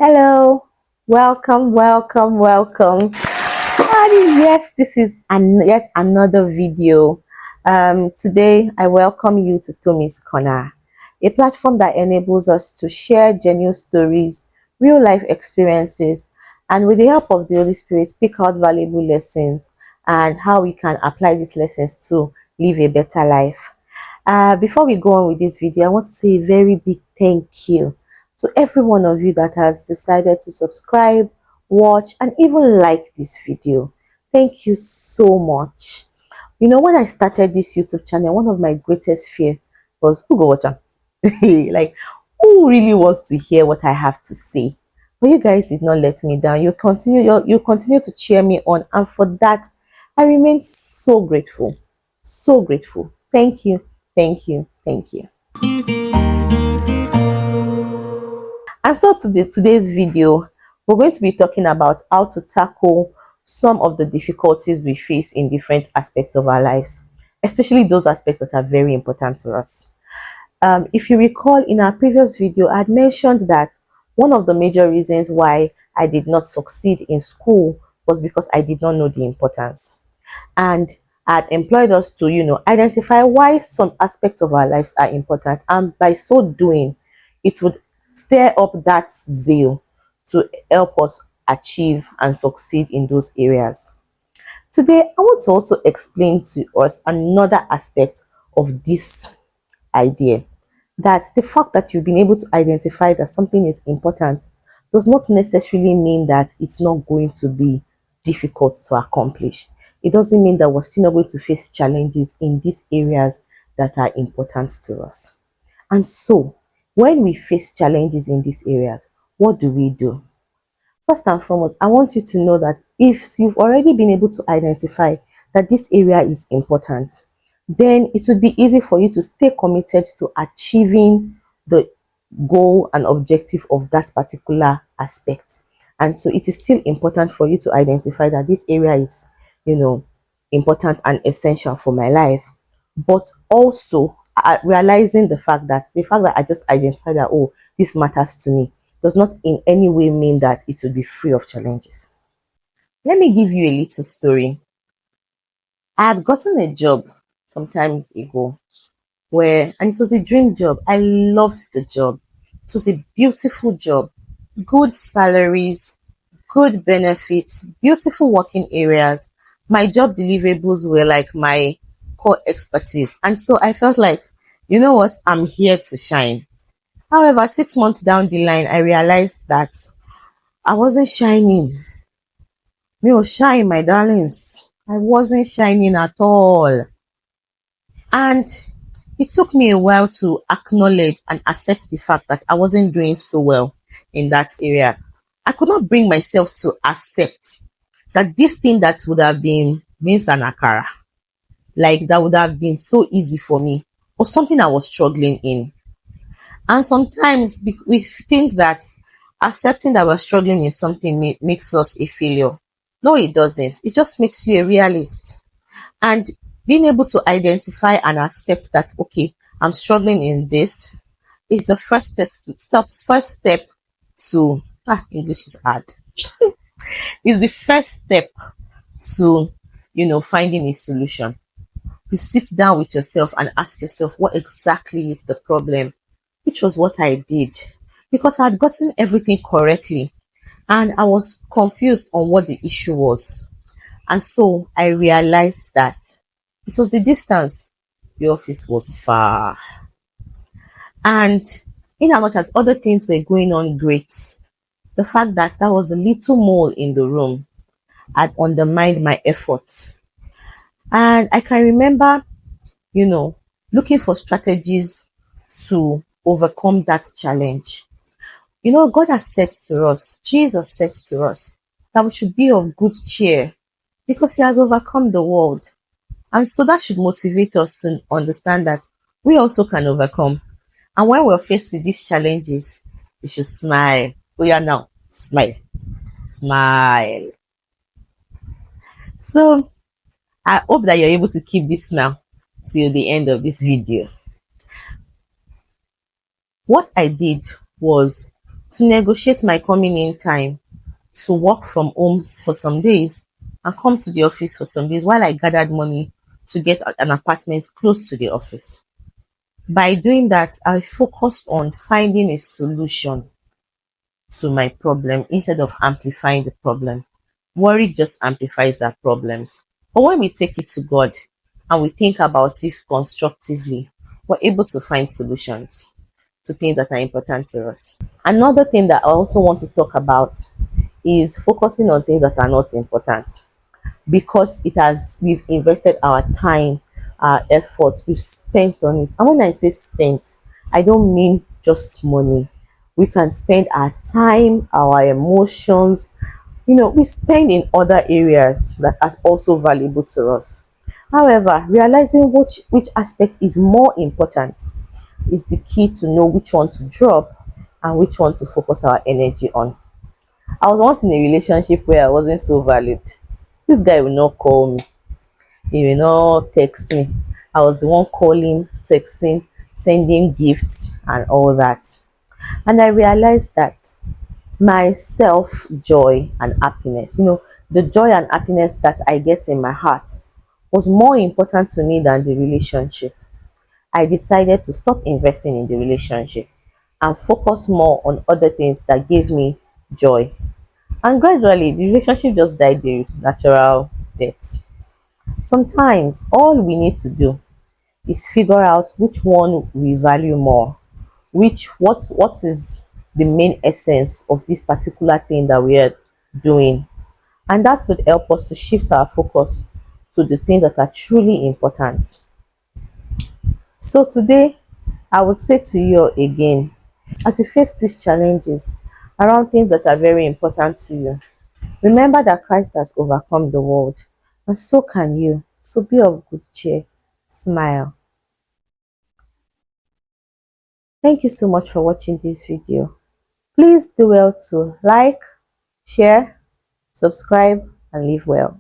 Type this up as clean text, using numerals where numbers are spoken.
Hello, welcome. Yes, this is yet another video. Today, I welcome you to Tommy's Corner, a platform that enables us to share genuine stories, real life experiences, and with the help of the Holy Spirit, pick out valuable lessons and how we can apply these lessons to live a better life. Before we go on with this video, I want to say a very big thank you to every one of you that has decided to subscribe, watch, and even like this video. Thank you so much. You know, when I started this YouTube channel, one of my greatest fear was who go watch am? Like, who really wants to hear what I have to say? But you guys did not let me down. You continue to cheer me on, and for that, I remain so grateful. So grateful. Thank you. Thank you. And so today's video, we're going to be talking about how to tackle some of the difficulties we face in different aspects of our lives, especially those aspects that are very important to us. If you recall, in our previous video, I had mentioned that one of the major reasons why I did not succeed in school was because I did not know the importance. And I had employed us to, identify why some aspects of our lives are important. And by so doing, it would stir up that zeal to help us achieve and succeed in those areas. Today, I want to also explain to us another aspect of this idea, that the fact that you've been able to identify that something is important does not necessarily mean that it's not going to be difficult to accomplish. It doesn't mean that we're still not going to face challenges in these areas that are important to us. And so, when we face challenges in these areas, what do we do? First and foremost, I want you to know that if you've already been able to identify that this area is important, then it would be easy for you to stay committed to achieving the goal and objective of that particular aspect. And so it is still important for you to identify that this area is, important and essential for my life. But also realizing the fact that I just identified that, oh, this matters to me, does not in any way mean that it will be free of challenges. Let me give you a little story. I had gotten a job some time ago and it was a dream job. I loved the job. It was a beautiful job, good salaries, good benefits, beautiful working areas. My job deliverables were like my core expertise. And so I felt like, you know what, I'm here to shine. However, 6 months down the line, I realized that I wasn't shining. Me shine, my darlings. I wasn't shining at all. And it took me a while to acknowledge and accept the fact that I wasn't doing so well in that area. I could not bring myself to accept that this thing that would have been beans and akara, like that would have been so easy for me, was something I was struggling in. And sometimes we think that accepting that we're struggling in something makes us a failure. No, it doesn't. It just makes you a realist. And being able to identify and accept that, okay, I'm struggling in this is the first step to English is hard. Is the first step to finding a solution. You sit down with yourself and ask yourself what exactly is the problem, which was what I did, because I had gotten everything correctly and I was confused on what the issue was. And so I realized that it was the distance. The office was far. And in as much as other things were going on great, the fact that that was the little mole in the room had undermined my efforts. And I can remember, looking for strategies to overcome that challenge. God has said to us, Jesus said to us, that we should be of good cheer because he has overcome the world. And so that should motivate us to understand that we also can overcome. And when we're faced with these challenges, we should smile. We are now. Smile. Smile. So I hope that you're able to keep this smile till the end of this video. What I did was to negotiate my coming in time, to work from home for some days and come to the office for some days while I gathered money to get an apartment close to the office. By doing that, I focused on finding a solution to my problem instead of amplifying the problem. Worry just amplifies our problems. But when we take it to God and we think about it constructively, we're able to find solutions to things that are important to us. Another thing that I also want to talk about is focusing on things that are not important, because we've invested our time, our effort, we've spent on it. And when I say spent, I don't mean just money. We can spend our time, our emotions, we spend in other areas that are also valuable to us. However, realizing which aspect is more important is the key to know which one to drop and which one to focus our energy on. I was once in a relationship where I wasn't so valued. This guy will not call me, he will not text me. I was the one calling, texting, sending gifts, and all that. And I realized that my self joy and happiness, the joy and happiness that I get in my heart, was more important to me than the relationship. I decided to stop investing in the relationship and focus more on other things that gave me joy. And gradually, the relationship just died the natural death. Sometimes all we need to do is figure out which one we value more, what is the main essence of this particular thing that we are doing, and that would help us to shift our focus to the things that are truly important. So today, I would say to you again, as you face these challenges around things that are very important to you, remember that Christ has overcome the world, and so can you. So be of good cheer. Smile. Thank you so much for watching this video. Please do well to like, share, subscribe, and live well.